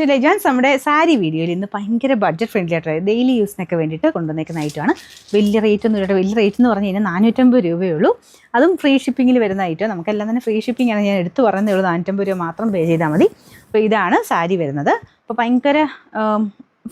ലെജാൻസ് നമ്മുടെ സാരി വീഡിയോയിൽ ഇന്ന് ഭയങ്കര ബഡ്ജറ്റ് ഫ്രണ്ട്ലി ആയിട്ട് ഡെയിലി യൂസിനൊക്കെ വേണ്ടിയിട്ട് കൊണ്ടുവന്നേക്കുന്ന ഐറ്റമാണ്. വലിയ റേറ്റ് ഒന്നും ഇല്ല. വലിയ റേറ്റ് എന്ന് പറഞ്ഞു കഴിഞ്ഞാൽ 450 രൂപയേ ഉള്ളൂ. അതും ഫ്രീ ഷിപ്പിങ്ങിൽ വരുന്ന ഐറ്റം. നമുക്കെല്ലാം തന്നെ ഫ്രീ ഷിപ്പിംഗ് ആണ്. ഞാൻ എടുത്ത് പറയുന്നേ ഉള്ളൂ. 450 രൂപ മാത്രം പേ ചെയ്താൽ മതി. അപ്പോൾ ഇതാണ് സാരി വരുന്നത്. അപ്പോൾ ഭയങ്കര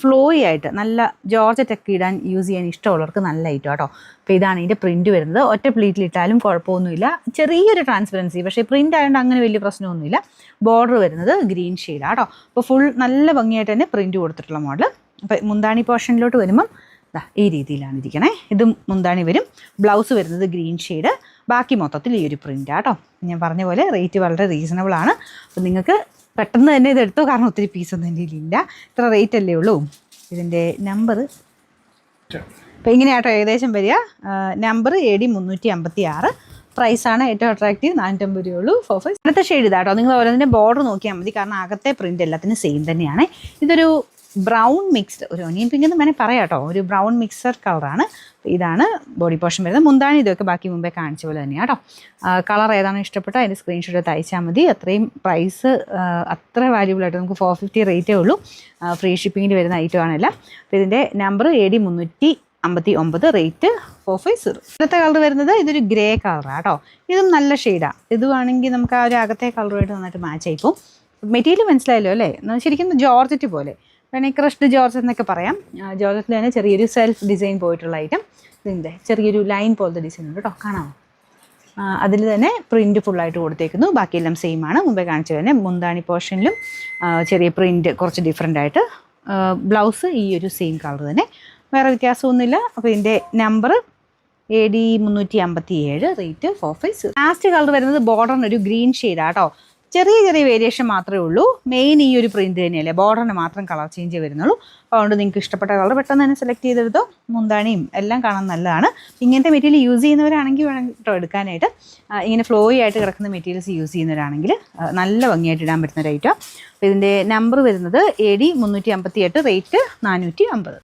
ഫ്ലോയി ആയിട്ട് നല്ല ജോർജറ്റൊക്കെ ഇടാൻ യൂസ് ചെയ്യാൻ ഇഷ്ടമുള്ളവർക്ക് നല്ല ഐറ്റം കേട്ടോ. അപ്പോൾ ഇതാണ് ഇതിൻ്റെ പ്രിൻറ്റ് വരുന്നത്. ഒറ്റ പ്ലീറ്റിലിട്ടാലും കുഴപ്പമൊന്നുമില്ല. ചെറിയൊരു ട്രാൻസ്പെറൻസി, പക്ഷേ പ്രിൻ്റ് ആയതുകൊണ്ട് അങ്ങനെ വലിയ പ്രശ്നമൊന്നുമില്ല. ബോർഡർ വരുന്നത് ഗ്രീൻ ഷെയ്ഡാണ് കേട്ടോ. അപ്പോൾ ഫുൾ നല്ല ഭംഗിയായിട്ട് തന്നെ പ്രിൻറ്റ് കൊടുത്തിട്ടുള്ള മോഡൽ. അപ്പോൾ മുന്താണി പോർഷനിലോട്ട് വരുമ്പം ഈ രീതിയിലാണ് ഇരിക്കണേ. ഇത് മുന്താണി വരും. ബ്ലൗസ് വരുന്നത് ഗ്രീൻ ഷെയ്ഡ്. ബാക്കി മൊത്തത്തിൽ ഈ ഒരു പ്രിൻ്റാണ് കേട്ടോ. ഞാൻ പറഞ്ഞ പോലെ റേറ്റ് വളരെ റീസണബിൾ ആണ്. അപ്പോൾ നിങ്ങൾക്ക് പെട്ടെന്ന് തന്നെ ഇത് എടുത്തോ, കാരണം ഒത്തിരി പീസൊന്നും എൻ്റെ കയ്യിലില്ല. ഇത്ര റേറ്റ് അല്ലേ ഉള്ളൂ. ഇതിൻ്റെ നമ്പർ അപ്പോൾ ഇങ്ങനെയാട്ടോ ഏകദേശം വരിക. Number AD 356. പ്രൈസാണ് ഏറ്റവും അട്രാക്റ്റീവ്. 450 രൂപയുള്ളൂ. 45. അടുത്ത ഷെയ്ഡ് ഇതാട്ടോ. നിങ്ങൾ ഓരോന്നിൻ്റെ ബോർഡർ നോക്കിയാൽ മതി, കാരണം അകത്തെ പ്രിൻ്റ് എല്ലാത്തിനും സെയിം തന്നെയാണ്. ഇതൊരു ബ്രൗൺ മിക്സ്ഡ്, ഒരു ഒനിയൻ പിങ്ക് എന്ന് വേണേൽ പറയാം കേട്ടോ. ഒരു ബ്രൗൺ മിക്സഡ് കളറാണ്. ഇതാണ് ബോഡി പോർഷൻ വരുന്നത്. മുന്താണി ഇതൊക്കെ ബാക്കി മുമ്പേ കാണിച്ച പോലെ തന്നെയാണ് കേട്ടോ. കളർ ഏതാണ് ഇഷ്ടപ്പെട്ടോ അതിൻ്റെ സ്ക്രീൻഷോട്ട് തയ്ച്ചാൽ മതി. അത്രയും പ്രൈസ് അത്ര വാല്യൂബിളായിട്ട് നമുക്ക് 450 റേറ്റേ ഉള്ളൂ. ഫ്രീ ഷിപ്പിങ്ങിൽ വരുന്ന ഐറ്റമാണല്ല. അപ്പോൾ ഇതിൻ്റെ നമ്പർ AD 359. റേറ്റ് 450. ഇന്നത്തെ കളർ വരുന്നത് ഇതൊരു ഗ്രേ കളറാണ് കേട്ടോ. ഇതും നല്ല ഷെയ്ഡാണ്. ഇതുവാണെങ്കിൽ നമുക്ക് ആ ഒരു അകത്തെ കളറുമായിട്ട് നന്നായിട്ട് മാച്ച് ആയിപ്പോൾ. മെറ്റീരിയൽ മനസ്സിലായല്ലോ അല്ലേ? ശരിക്കും ജോർജറ്റ് പോലെ, വേണമെങ്കിൽ ക്രഷ്ഡ് ജോർജറ്റ് എന്നൊക്കെ പറയാം. ജോർജറ്റിൽ തന്നെ ചെറിയൊരു സെൽഫ് ഡിസൈൻ പോയിട്ടുള്ള ഐറ്റം. ഇതിൻ്റെ ചെറിയൊരു ലൈൻ പോലത്തെ ഡിസൈൻ ഉണ്ട് കേട്ടോ, കാണാമോ? അതിൽ തന്നെ പ്രിൻറ്റ് ഫുള്ളായിട്ട് കൊടുത്തേക്കുന്നു. ബാക്കിയെല്ലാം സെയിം ആണ്. മുമ്പേ കാണിച്ചു തന്നെ മുന്താണി പോർഷനിലും ചെറിയ പ്രിൻറ്റ് കുറച്ച് ഡിഫറെൻ്റ് ആയിട്ട്. ബ്ലൗസ് ഈ ഒരു സെയിം കളർ തന്നെ, വേറെ വ്യത്യാസമൊന്നുമില്ല. അപ്പോൾ ഇതിൻ്റെ number AD 357. Rate 450. Last colour വരുന്നത് ബോർഡറിന് ഒരു ഗ്രീൻ ഷെയ്ഡാണ് കേട്ടോ. ചെറിയ ചെറിയ വേരിയേഷൻ മാത്രമേ ഉള്ളൂ. മെയിൻ ഈ ഒരു പ്രിൻറ്റ് തന്നെയല്ലേ, ബോർഡറിന് മാത്രം കളർ ചേഞ്ച് വരുന്നുള്ളൂ. അതുകൊണ്ട് നിങ്ങൾക്ക് ഇഷ്ടപ്പെട്ട കളർ പെട്ടെന്ന് തന്നെ സെലക്ട് ചെയ്തെടുത്തോ. മുന്താണിയും എല്ലാം കാണാൻ നല്ലതാണ്. ഇങ്ങനത്തെ മെറ്റീരിയൽ യൂസ് ചെയ്യുന്നവരാണെങ്കിൽ വേണം കേട്ടോ എടുക്കാനായിട്ട്. ഇങ്ങനെ ഫ്ലോയി ആയിട്ട് കിടക്കുന്ന മെറ്റീരിയൽസ് യൂസ് ചെയ്യുന്നവരാണെങ്കിൽ നല്ല ഭംഗിയായിട്ട് ഇടാൻ പറ്റുന്ന ഒരു ഐറ്റം. അപ്പോൾ ഇതിൻ്റെ നമ്പർ വരുന്നത് AD 358. റേറ്റ് 450.